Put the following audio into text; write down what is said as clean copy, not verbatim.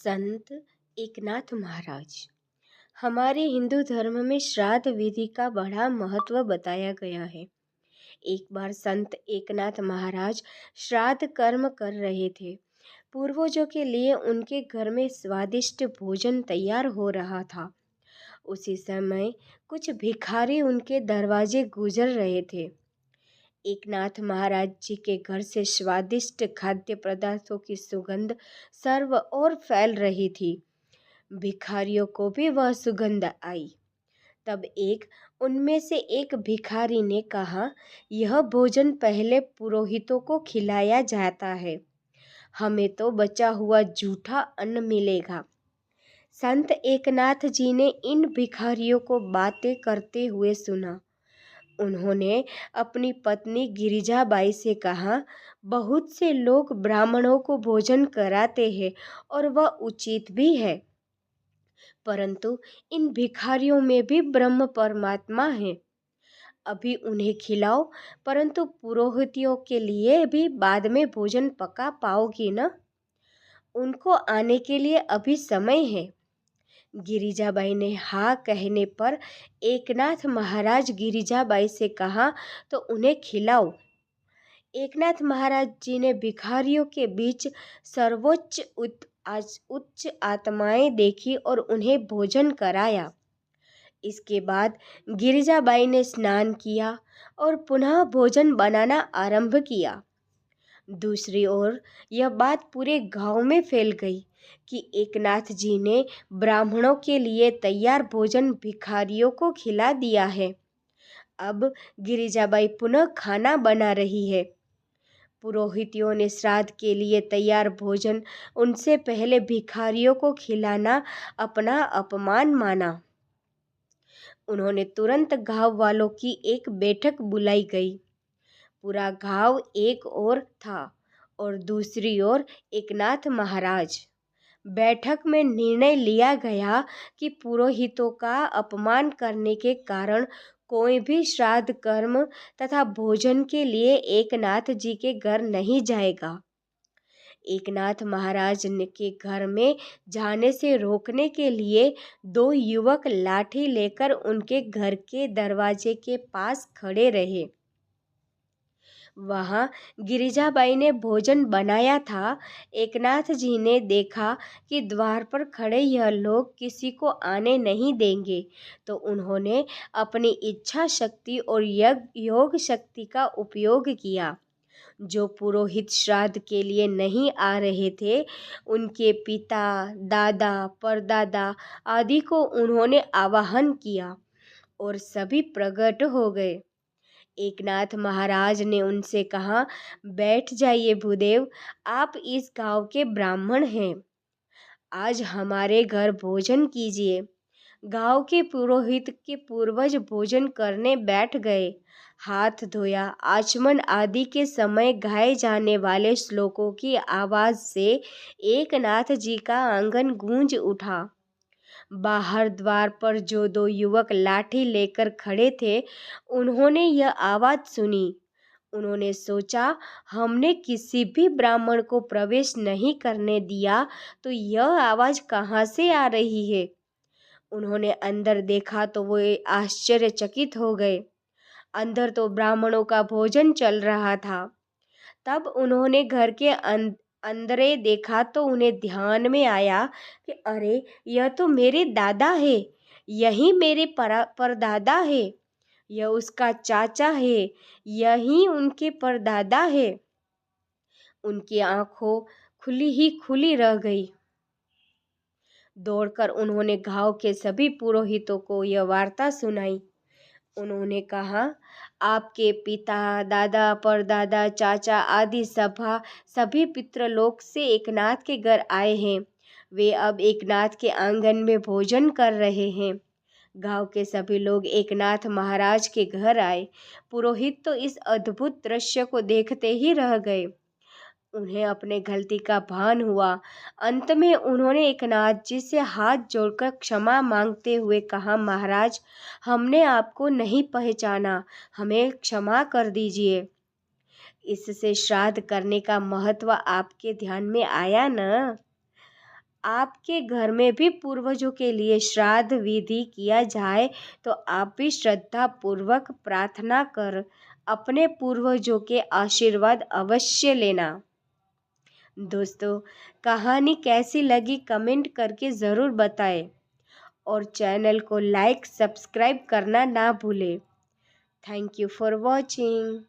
संत एकनाथ महाराज। हमारे हिंदू धर्म में श्राद्ध विधि का बड़ा महत्व बताया गया है। एक बार संत एकनाथ महाराज श्राद्ध कर्म कर रहे थे। पूर्वजों के लिए उनके घर में स्वादिष्ट भोजन तैयार हो रहा था। उसी समय कुछ भिखारी उनके दरवाजे गुजर रहे थे। एकनाथ महाराज जी के घर से स्वादिष्ट खाद्य पदार्थों की सुगंध सर्व ओर फैल रही थी। भिखारियों को भी वह सुगंध आई। तब उनमें से एक भिखारी ने कहा, यह भोजन पहले पुरोहितों को खिलाया जाता है, हमें तो बचा हुआ जूठा अन्न मिलेगा। संत एकनाथ जी ने इन भिखारियों को बातें करते हुए सुना। उन्होंने अपनी पत्नी गिरिजाबाई से कहा, बहुत से लोग ब्राह्मणों को भोजन कराते हैं और वह उचित भी है, परंतु इन भिखारियों में भी ब्रह्म परमात्मा है। अभी उन्हें खिलाओ, परंतु पुरोहितों के लिए भी बाद में भोजन पका पाओगी ना? उनको आने के लिए अभी समय है। गिरिजाबाई ने हाँ कहने पर एकनाथ महाराज गिरिजाबाई से कहा, तो उन्हें खिलाओ। एकनाथ महाराज जी ने भिखारियों के बीच सर्वोच्च उच्च आत्माएं देखी और उन्हें भोजन कराया। इसके बाद गिरिजाबाई ने स्नान किया और पुनः भोजन बनाना आरंभ किया। दूसरी ओर यह बात पूरे गांव में फैल गई कि एकनाथ जी ने ब्राह्मणों के लिए तैयार भोजन भिखारियों को खिला दिया है। अब गिरिजाबाई पुनः खाना बना रही है। पुरोहितों ने श्राद्ध के लिए तैयार भोजन उनसे पहले भिखारियों को खिलाना अपना अपमान माना। उन्होंने तुरंत गांव वालों की एक बैठक बुलाई गई। पूरा गांव एक ओर था और दूसरी ओर एकनाथ महाराज। बैठक में निर्णय लिया गया कि पुरोहितों का अपमान करने के कारण कोई भी श्राद्ध कर्म तथा भोजन के लिए एकनाथ जी के घर नहीं जाएगा। एकनाथ महाराज के घर में जाने से रोकने के लिए दो युवक लाठी लेकर उनके घर के दरवाजे के पास खड़े रहे। वहाँ गिरिजाबाई ने भोजन बनाया था। एकनाथ जी ने देखा कि द्वार पर खड़े यह लोग किसी को आने नहीं देंगे, तो उन्होंने अपनी इच्छा शक्ति और योग शक्ति का उपयोग किया। जो पुरोहित श्राद्ध के लिए नहीं आ रहे थे, उनके पिता, दादा, परदादा आदि को उन्होंने आवाहन किया और सभी प्रकट हो गए। एकनाथ महाराज ने उनसे कहा, बैठ जाइए भूदेव, आप इस गांव के ब्राह्मण हैं, आज हमारे घर भोजन कीजिए। गांव के पुरोहित के पूर्वज भोजन करने बैठ गए। हाथ धोया, आचमन आदि के समय गाए जाने वाले श्लोकों की आवाज से एकनाथ जी का आंगन गूंज उठा। बाहर द्वार पर जो दो युवक लाठी लेकर खड़े थे, उन्होंने यह आवाज सुनी। उन्होंने सोचा, हमने किसी भी ब्राह्मण को प्रवेश नहीं करने दिया, तो यह आवाज कहाँ से आ रही है? उन्होंने अंदर देखा तो वो आश्चर्यचकित हो गए। अंदर तो ब्राह्मणों का भोजन चल रहा था। तब उन्होंने घर के अंदरे देखा तो उन्हें ध्यान में आया कि अरे, यह तो मेरे दादा है, यही मेरे परदादा है, यह उसका चाचा है, यही उनके परदादा है। उनकी आंखों खुली ही खुली रह गई। दौड़कर उन्होंने गांव के सभी पुरोहितों को यह वार्ता सुनाई। उन्होंने कहा, आपके पिता, दादा, परदादा, चाचा आदि सभी पितृलोक से एकनाथ के घर आए हैं। वे अब एकनाथ के आंगन में भोजन कर रहे हैं। गांव के सभी लोग एकनाथ महाराज के घर आए। पुरोहित तो इस अद्भुत दृश्य को देखते ही रह गए। उन्हें अपने गलती का भान हुआ। अंत में उन्होंने एकनाथ जी से हाथ जोड़कर क्षमा मांगते हुए कहा, महाराज, हमने आपको नहीं पहचाना, हमें क्षमा कर दीजिए। इससे श्राद्ध करने का महत्व आपके ध्यान में आया न? आपके घर में भी पूर्वजों के लिए श्राद्ध विधि किया जाए तो आप भी श्रद्धा पूर्वक प्रार्थना कर अपने पूर्वजों के आशीर्वाद अवश्य लेना। दोस्तों, कहानी कैसी लगी कमेंट करके ज़रूर बताएं और चैनल को लाइक सब्सक्राइब करना ना भूलें। Thank you for watching.